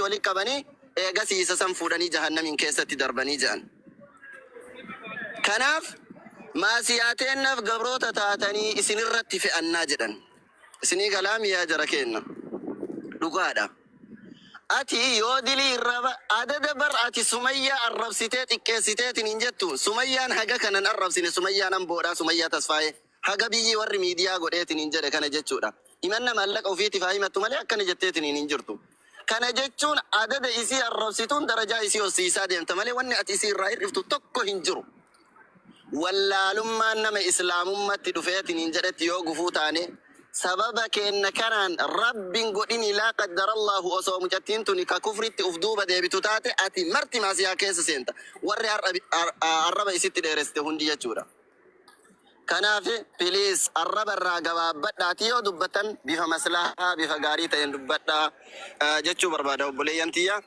ولي كبني قسي سسم فوراني جهنم إن كيسة تدربني جان كناف ما سياتين نف قبروتا تاتني إسن الرت في الناجدن إسني كلام يا جركين لقادا أتي يودلي الربا عدد بر أتي سمية الرب ستات كيستات نينجتون سمية حاجة كان الرب سن سمية نمبورا سمية تصفاي حاجة بيجي ور ميديا قدرت نينجر كان جتشورا إمنا مالك أو في تفاهمة تملي كان جتت نينجرتو كان جتشون عدد إسي الرب ستون درجة إسي وسيسا ديم تملي وني أتيسي الرأي رفتو تكو هنجرو ولا لما نما إسلام ما تدفعت نينجرت يوقفو فوتاني سببك إن كان رب قدني لا قدر الله أصوم جتينتني ككفرت أفدوبة ديبتوتاتي أتي مرتي ما سيا كيس سنتا وري الرب يسيت درست هندية جورا كنافي بليز الرب الراجبا بدأتي ودبتن بها مسلحة بها غاري تين دبتا جتشو بربادا وبليانتيا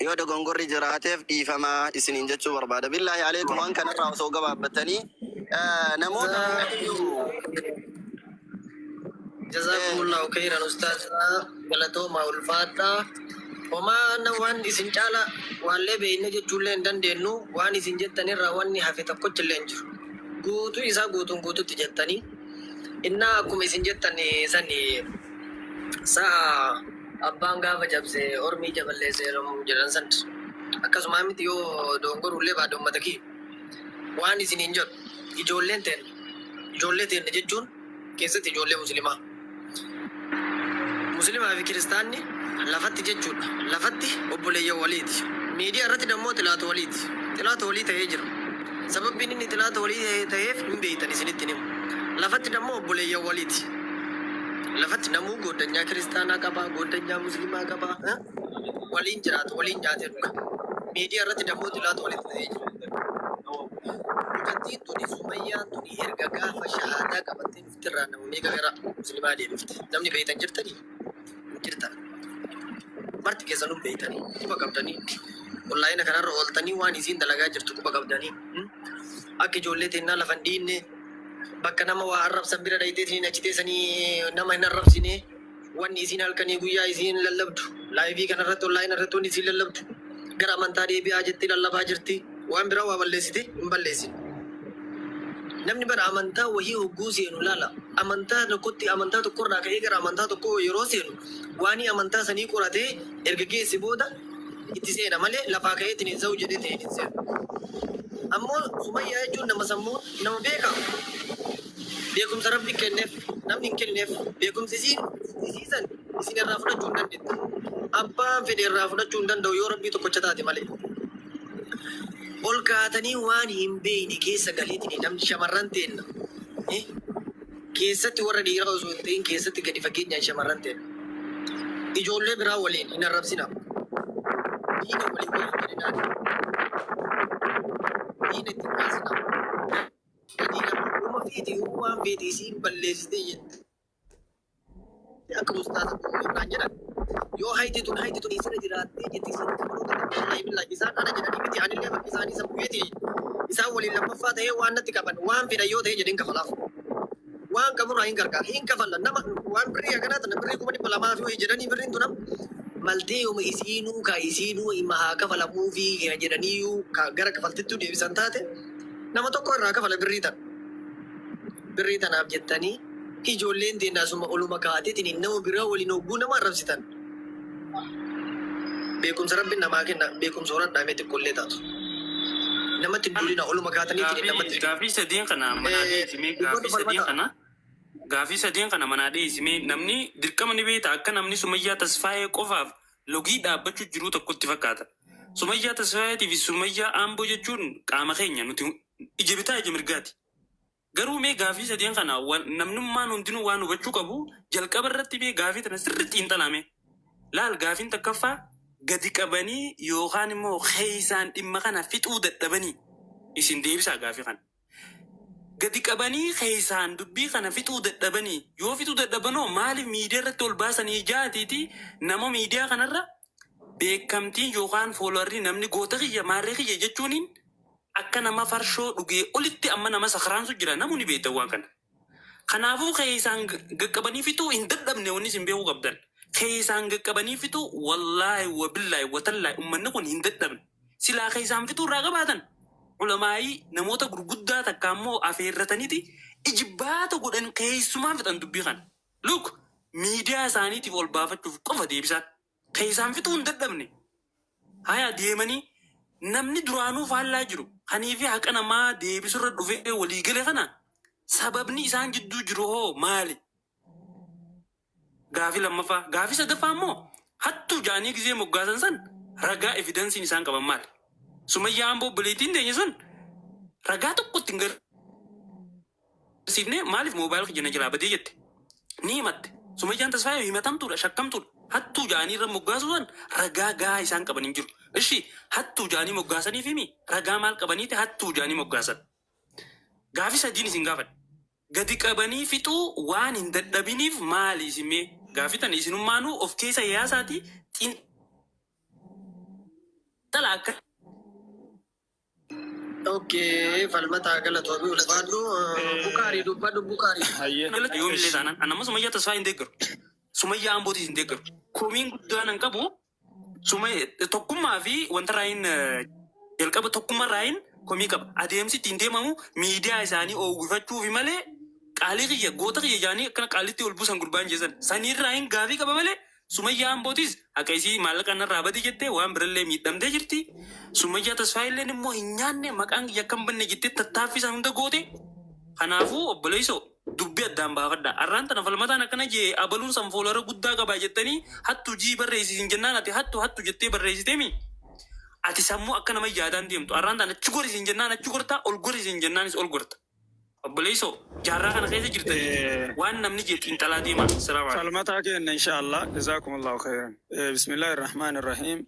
يودا غونغوري جراتيف إفما إسنين جتشو بربادا بالله عليكم وان كان الرأسو غبا بتني نموت جزاكم الله خيرا أستاذنا غلطو ما الفاتا وما نوان إسن جالا والله بينه جولين دان دينو وان إسن جتني رواني حفظ كوتش لينجر قوتو إسا قوتو تجتني إنا أكم إسن جتني سني سا أبان غافا جبسي أرمي جبل سيرم جران سنت أكاسو مامت يو دونغور ولي بعدو مدكي وان إسن إنجر إجولين تين نججون كيست إجولين مسلمة في كريستاني لفتي جتشود لفتي أبولي وليد ميديا رتي دمو تلات وليد هيجر سبب بيني تلات وليد هيف من بيتني سنتينم لفتي دمو أبولي وليد لفتي دمو غودنيا كريستانا كبا غودنيا مسلمة كبا ولين جات ميديا رتي دمو تلات وليد هيجر كتي توني سمية توني إرجع فشهادة كبتين فترة نميجا غير مسلمة دي بفت دمني بيتن جرتني جرتا مرت كيسانو بيتني كوبا كبداني والله إنا كنا رولتني واني زين دلعا جرتو كوبا كبداني أكيد جولة تنا لفندين بكنا ما وعرب سبيرة دايتي تني نجتة سني نما هنا رب سني واني زين الكني غويا زين للبد لايفي كنا رتو لاين رتو نزيل للبد غرام تاري بياجتي لله باجرتي وان برا وابلسيتي مبلسي namni bara amantaa wahii hogguu seenu laala amantaa tokkotti amantaa tokkorraa ka'ee gara amantaa tokko yeroo seenu waani amantaa sanii qoratee erga geesse booda itti seena malee lafaa ka'eetiin hin ta'u jedhee ta'e hin seenu ammoo sumayyaa jechuun nama sammuu nama beeka beekumsa rabbi kenneef namni hin kenneef beekumsi isiisan isin irraa fudhachuu hin dandeetta abbaan fedhe irraa fudhachuu hin danda'u yoo rabbii tokkocha taate malee ol kaatanii waan hin beeyne keessa galiitiin namni shamarran teenna keessatti warra dhiiraa osoo hin ta'in keessatti gadi fageenyaan shamarran teenna ijoollee biraa waliin hin arrabsina diina waliin jedhinaan diina itti kaasina diina uuma feeti uumaan feeti isiin balleessitee jette akka ustaasa kunnaan jedhan yoo hayti tun isirra jiraattee jetti isin kabaroota wallahi billahi isaan ana jedhanii miti anillee bakki isaanii sabbuyeeti isaan waliin lammaffaa ta'ee waan natti qaban waan fedhan yoo ta'e jedhin kafalaaf waan qaburraa hin gargaar hin kafalla nama waan birrii akkanaa tana birrii 200 fi jedhanii birriin tunam maltee yooma isiinuu imma haa kafalamuu fi jedhaniiyyuu gara kafaltittuu deebisan taate nama tokko irraa kafala birrii tanaaf jettanii ijoolleen teennaasuma oluma kaateetiin nama biraa waliin hogguu nama arrabsitan beekumsa rabbiin namaa kenna beekumsa horadhaa mee xiqqoollee taatu namatti dulina oluma kaataniitiin namatti gaafii sadeen kana manaa dhiisimee gaafii sadeen kana manaa dhiisimee namni dirqama ni beeta akka namni Sumayyaa Tasfaayee qofaaf logii dhaabbachuu jiru tokkotti fakkaata. Sumayyaa Tasfaayeetii fi Sumayyaa Aamboo jechuun qaama keenya nuti ija bitaa ija mirgaati. Garuu mee gaafii sadeen kana namnummaan hundinuu waan hubachuu qabu jalqaba irratti mee gaafii tana sirriitti hin xalaame. Laal gaafiin takkaffaa gadi qabanii yookaan immoo keeysaan dhimma kana fixuu dadhabanii isin deebisaa gaafii kana. Gadi qabanii keeysaan dubbii kana fixuu dadhabanii yoo fixuu dadhabanoo maaliif miidiyaa irratti ol baasanii jaatiiti nama miidiyaa kanarra beekamtiin yookaan foolowarrii namni goota kiyya maarree kiyya jechuuniin akka nama farshoo dhugee olitti amma nama sakaraansu jira namoonni beektan waan kana. Kanaafuu keeysaan gaqqabanii fixuu hin dadhabne wanni isin beekuu qabdan. Keesaan qaqqabanii fitu wallaahi wabillaahi watallaahi ummanni kun hin dadhabne. Silaa keesaan fituu irraa qabaatan. Ulamaayii namoota gurguddaa takka ammoo afeerrataniiti ijibbaata godhan keessumaa fixan dubbii kana. Luk miidiyaa isaaniitiif ol baafachuuf qofa deebisaan. Keesaan fituu hin dadhabne. Haya deemanii namni duraanuu faallaa jiru. Kaniifi haqa namaa deebisurra dhufee waliigale kana sababni isaan jidduu jiru hoo maali? Gaafii lammaffaa. Gaafii sadaffaa immoo hattuu jaanii gisee moggaasan san ragaa evidensiin isaan qaban maali? Sumayyaa amboo buleetiin teenye sun ragaa tokkotti hin garsiifne maaliif moobaayil kijana jalaa badee jette? Ni himatte. Sumayyaan tasfaayee himatamtuudha, shakkamtuudha. Hattuu jaanii irra moggaasu san ragaa gahaa isaan qaban hin jiru. Ishi hattuu jaanii moggaasaniif himi ragaa maal qabaniiti hattuu jaanii moggaasan? Gaafii sadiin isin gaafadha. Gadi qabanii fixuu waan hin dadhabiniif maali isimee? Gaafii tana isinummaanuu of keessa yaasaati xiinxala akka. Okay, falmata galatoomii ulfaadhu Bukaarii dubbadhu Bukaarii. Yoomillee taanaan anamma Sumayyaa tasfaa hin deeggaru. Sumayyaa ambootis hin deeggaru. Komiin guddaan hin qabu. Tokkummaa fi wanta raayin jalqaba tokkummaa raayin komii qaba. Adeemsi ittiin deemamu miidiyaa isaanii oowwifachuufi malee qaalii kiyya goota kiyya jaanii akkana qaalitti ol buusan gurbaan jeesan. Saniirraa hin gaafii qaba malee Sumayyaa ambootis akka isii maallaqa narraa badii jettee waan birallee miidhamtee jirti. Sumayyaa tasfaayilleen immoo hin nyaanne maqaan kiyya kan banne jettee tattaaffisan hunda goote. Kanaafuu obboleessoo dubbii addaan baafadha. Arraan tana falmataan akkana jee abaluun sanfoolara guddaa qabaa jettanii hattu jii barreessisin jennaan ati hattu jettee barreessiteemi. Ati sammuu akka nama yaadaan deemtu. Arraan tana achi gorisin jennaan achi gorta, ol gorisin jennaanis ol gorta. Obboleessoo jaarraa kana keessa jirtanii waan namni jee xiinxalaa deema. فالمتى كنا إن شاء الله جزاكم الله خيرا. بسم الله الرحمن الرحيم.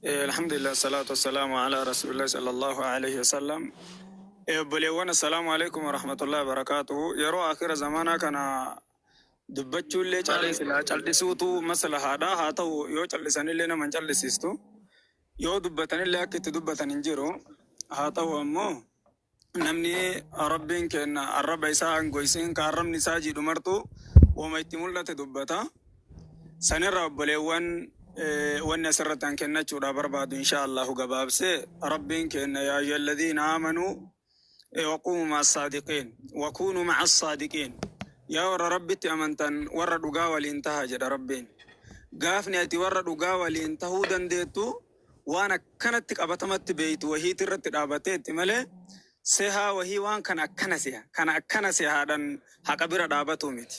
الحمد لله والصلاة والسلام على رسول الله صلى الله عليه وسلم. بليون السلام عليكم ورحمة الله وبركاته. يرو آخر زمانا كان دبتشو اللي چالسوتو مسألة هذا هاتو يو چالسان اللي نمان چالسيستو يو دبتان اللي أكيد دبتان انجيرو هاتو أمو نمني ربين كن الرب إساء قويسين كارم نساجي دمرتو وما يتمول لات دبتا سنرى بليون والنسرتان كنا چورا برباد إن شاء الله قباب سي ربين كن يا أيها الذين آمنوا وقوموا مع الصادقين وكونوا مع الصادقين يا ور ربي أمنتن ور دغا ولينتها جد ربين غافني أتي ور دغا ولينتهو دنديتو وانا كانت أبتمت بيت وهي ترت دابتت ملي سها وهي وان كان أكنسها دن حقبر دابتو ميت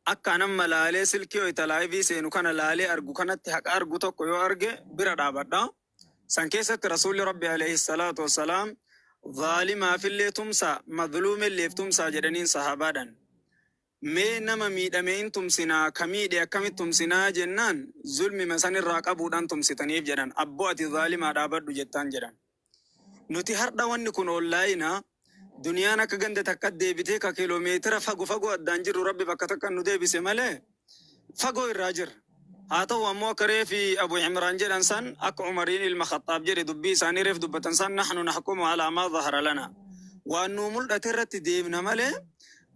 أكنا ملالي سلكي ويتلاعبي سينو كان لالي أرجو كانت حق أرجو تكو يو أرجع بر دابتا سانكيسة رسول ربي عليه الصلاة والسلام ظالما في اللي تمسا مظلوم اللي تمسا جدنين صحابادا مي نما ميدمين تمسنا كميديا كمي تمسنا جنان ظلم مسان الراقبو دان تمسيتنيف جدن أبواتي ظالما دابدو جتان جدن نوتي هردا وان كون أونلاينا دنيانا كغند تكاد ديبتي كيلومتر فغو أدانجر ربي بكتك ندي بسمله فغو الراجر هاتو أمو كري في أبو عمران جرانسان أك عمرين المخطاب جري دبي ساني ريف دبتنسان نحن نحكم على ما ظهر لنا وأنو ملد أترت ديبنا ماله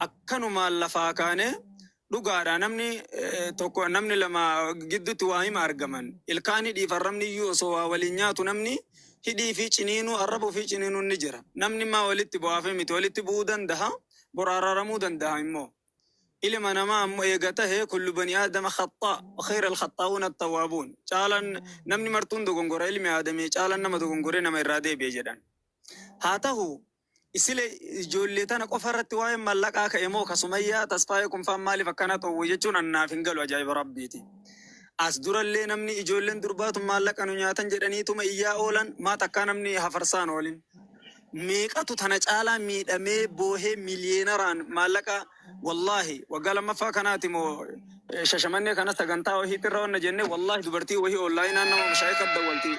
أكنو مال لفاكانه لغارا نمني لما جدت واهم أرجمن الكاني دي فرمني يوسوا ولينياتو نمني هدي في چنينو الربو في چنينو النجرة نمني ما ولدت بوافي مت ولدت بودن دها برارا رمودن دها إمو إلى ما نما أمو يقته كل بني آدم خطاء وخير الخطاؤون التوابون چالن نمني مرتون دو گنگورا علم آدمي چالن نما دو گنگوري نما إرادي بيجدن هاته إسلي جولتان قفرت واي ملك آكا إمو كسمية تسفايكم فمالي فكانت ويجون النافنقل وجايب ربيتي أصدر اللي نمني إجولن دربات مالك أنو نياتن جدني توما إيا أولن ما تكا نمني حفرسان أولن ميقاتو تنجعلا ميدامي بوهي مليونران مالك والله وقال ما فاكناتي مو ششماني كانت تغنطا وهي ترون نجنة والله دبرتي وهي أونلاين أنو مشايك الدولتي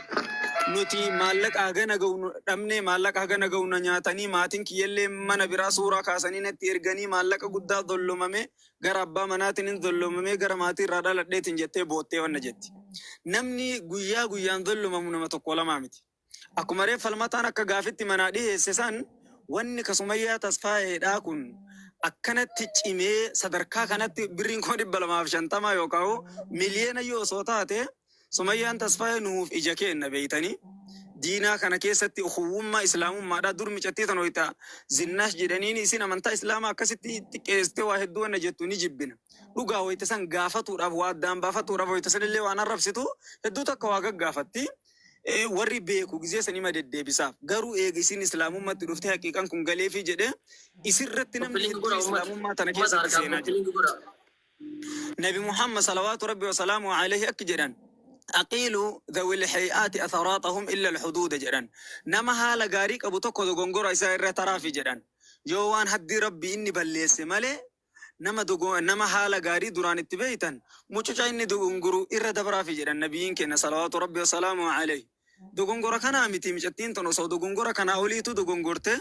نوتي مالك آغانا غون رمني مالك آغانا غون نياتني ماتين كيالي من برا سورا كاساني نتيرغني مالك قدا ظلممي غر أبا مناتين ظلممي غر ماتي رادا لديتين جتي بوتي ونجتي نمني غيان ظلممون متقولا مامتي أكو مريف فالمتانا كغافتي مناديه سيسان واني كسمية تصفاي داكن akkanatti cimee sadarkaa kanatti birriin kun 250 yookaan miliyoona yoo soo taate Sumayyaan Tasfaayee nuuf ija kenna beeytanii. Diinaa kana keessatti ukhuwwummaa islaamummaadhaa dur micattii tan hoyta zinnash jedhaniin isin amantaa islaamaa akkasitti xiqqeessitee waa hedduu wanna jettu ni jibbina. Dhugaa hoyta san gaafatuudhaaf waa addaan baafatuudhaaf hoyta sanillee waan arrabsitu hedduu takka waa gaggaafatti. Warri beeku gizee sanima deddeebisaaf garuu eega isin islaamummaatti dhuftee haqiiqan kun galeefi jedhe isirratti namni hedduu islaamummaa tana keessatti seenaa jira. Nabi Muhammad salawaatu rabbi wa salaamu alayhi akki jedhan. أقيلوا ذوي الحيئات أثراتهم إلا الحدود جران نما حالا غاريك أبو تكو دو غنغورا إسا إره ترافي جران يوان حدي ربي إني بليس مالي نما حالا غاري دوران اتبايتان موچوچا إني دو غنغورو إره دبرافي جران نبيين كنا صلوات ربي وسلامه عليه دو غنغورا كان آمتي مجتين تنوسو دو غنغورا كان أوليتو دو غنغورته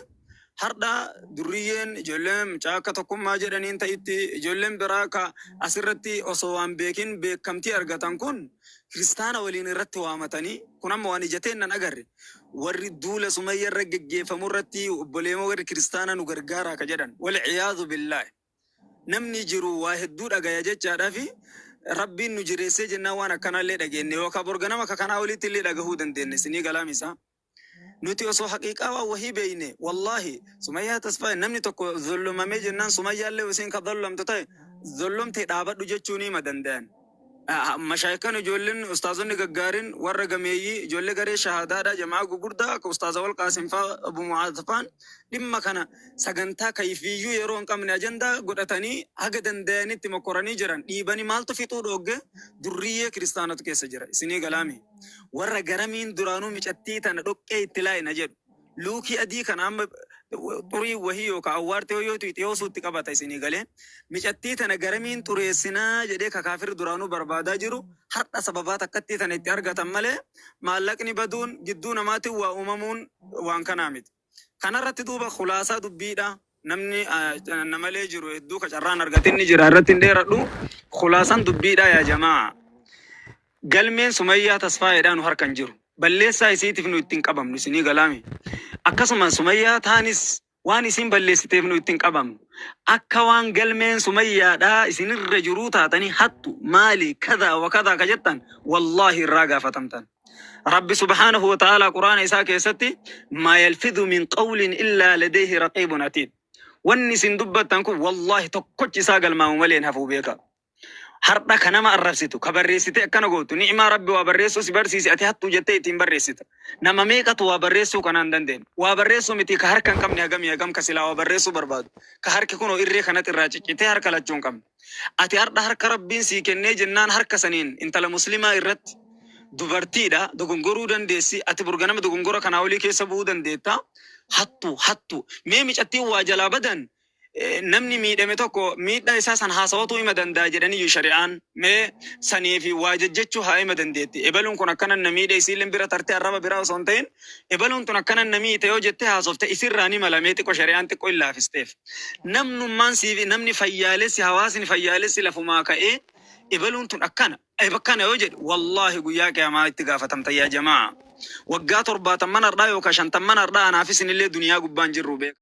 harda durriyen ijoolleen caaka tokkummaa jedhaniin ta'itti ijoolleen biraa ka asirratti osoo waan beekin beekamtii argatan kun kiristaana waliin irratti waamatanii kun amma waan ijateen nan agarre warri duula Sumayyaa irra geggeeffamu irratti obboleema warri kiristaana nu gargaaraa ka jedhan wal ciyaadu billaahi namni jiru waa hedduu dhagaya jechaadhaa fi rabbiin nu jireessee jennaan waan akkanaallee dhageenne yookaan borganama ka kanaa walitti illee dhagahuu dandeenne isinii galaamisaa. نوتي أصو حقيقة وهي بينه والله سمية تصفى نمني تكو ظلم ميجنان سمية اللي وسين كظلم تتاي ظلم تدابت وجتشوني مدندان مشايخنا جولن أستاذون جعارين ورقميي جول جاري شهادة جماعة جوردا كأستاذ والقاسم فا أبو معاذ فان لما كان سجنتا كيفيو يرون كم من أجندة قرأتني هجدن داني تمكرني جران يبني مال تفيتو دوجة درية كريستانة كيس جرا سني كلامي ورقرمين درانو مشتي تندوك إتلاي نجد لوكي أدي كان عم طري وهي وكأوارته يوتي تيوسو تكابتا سني قاله مشتي تنقرمين طري سنا جدي كافر درانو بربادا جرو حتى سببات كتي تنتيارغا تمله مالكني بدون جدون ماتي وأممون وان كنامت كان رتدوبا خلاصة دبيدا نمني نملي جرو يدو كجران أرغتني جرارتين ديرادو خلاصة دبيدا يا جماعة قلمين سمية تصفى يدانو هركن جرو بلسا يسيتي فنو يتنقبم نسيني قلامي أكسما سمية تانيس وان يسين بلسيتي فنو يتنقبم أكوان قلمين سمية دا يسين الرجرو تاتني حتو مالي كذا وكذا كجتن والله الراقة فتمتن رب سبحانه وتعالى قرآن إساء كيستي ما يلفظ من قول إلا لديه رقيب عتيد والنسين دبتنكو والله تقوش إساء قلما ملين هفو بيكا harda kanama arrabsitu kabarreessite akkana gootu ni'ima rabbi waa barreessu si barsiisi ati hattu jettee ittiin barreessita nama meeqatu waa barreessuu kanaan dandeenye waa barreessuu miti ka harka hin qabne hagam ka silaa waa barreessuu barbaadu ka harki kunoo irree kanatti irraa ciccitee harka lachuu hin qabne ati harda harka rabbiin sii kennee jennaan harka saniin intala muslimaa irratti dubartiidha dogongoruu dandeessi ati burganama dogongora kanaa olii keessa bu'uu dandeetta hattu mee micattiin waa jalaa badan namni miidhame tokko miidhaa isaa san haasawatu hima danda'a jedhanii shari'aan mee sanii fi waa jechuu haa hima dandeetti ebaluun kun akkanan na miidhe isiilleen bira tartee arraba biraa osoo hin ta'in ebaluun tun akkanan na miidhe yoo jettee haasofte isirraa ni malamee xiqqoo shari'aan xiqqoo hin laafisteef namnummaan siifi namni fayyaalessi hawaasni fayyaalessi lafumaa ka'ee ebaluun tun akkana yoo jedhu wallahi guyyaa qiyaamaa itti gaafatamta yaa jamaa waggaa 70 ardhaa yookaan 50 ardhaa anaafis inillee duniyaa gubbaan jirru beeka.